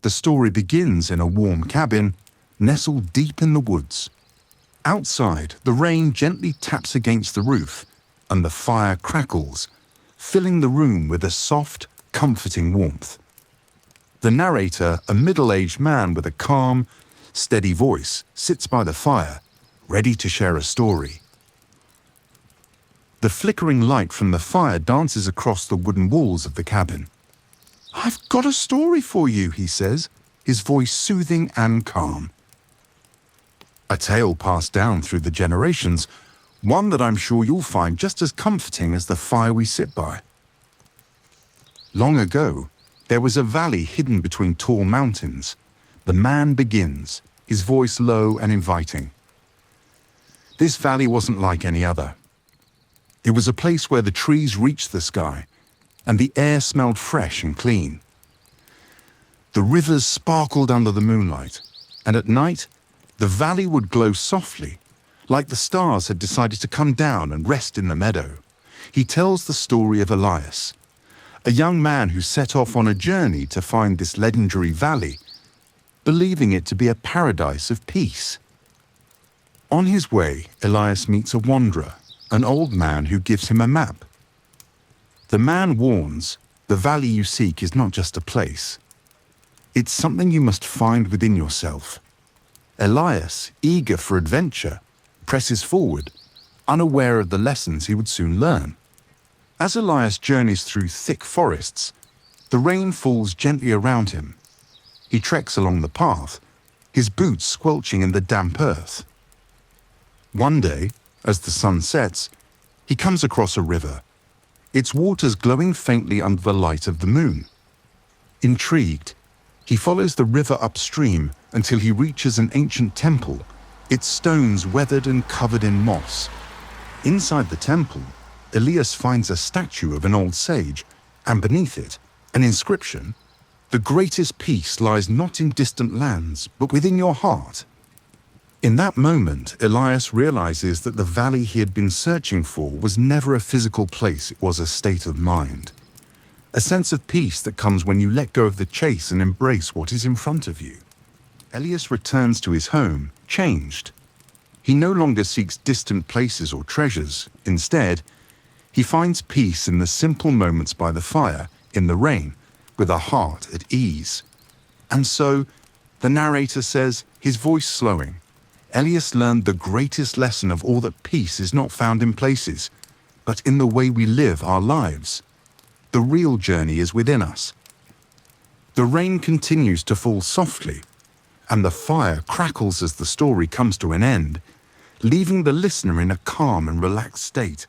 The story begins in a warm cabin, nestled deep in the woods. Outside, the rain gently taps against the roof, and the fire crackles, filling the room with a soft, comforting warmth. The narrator, a middle-aged man with a calm, steady voice, sits by the fire, ready to share a story. The flickering light from the fire dances across the wooden walls of the cabin. "I've got a story for you," he says, his voice soothing and calm. A tale passed down through the generations, one that I'm sure you'll find just as comforting as the fire we sit by. Long ago, there was a valley hidden between tall mountains. The man begins, his voice low and inviting. This valley wasn't like any other. It was a place where the trees reached the sky, and the air smelled fresh and clean. The rivers sparkled under the moonlight, and at night, the valley would glow softly, like the stars had decided to come down and rest in the meadow. He tells the story of Elias, a young man who set off on a journey to find this legendary valley, believing it to be a paradise of peace. On his way, Elias meets a wanderer, an old man who gives him a map. The man warns, the valley you seek is not just a place. It's something you must find within yourself. Elias, eager for adventure, presses forward, unaware of the lessons he would soon learn. As Elias journeys through thick forests, the rain falls gently around him. He treks along the path, his boots squelching in the damp earth. One day, as the sun sets, he comes across a river, its waters glowing faintly under the light of the moon. Intrigued, he follows the river upstream until he reaches an ancient temple, its stones weathered and covered in moss. Inside the temple, Elias finds a statue of an old sage, and beneath it, an inscription, "The greatest peace lies not in distant lands, but within your heart." In that moment, Elias realizes that the valley he had been searching for was never a physical place, it was a state of mind. A sense of peace that comes when you let go of the chase and embrace what is in front of you. Elias returns to his home, changed. He no longer seeks distant places or treasures. Instead, he finds peace in the simple moments by the fire, in the rain, with a heart at ease. And so, the narrator says, his voice slowing, Elias learned the greatest lesson of all, that peace is not found in places, but in the way we live our lives. The real journey is within us. The rain continues to fall softly, and the fire crackles as the story comes to an end, leaving the listener in a calm and relaxed state.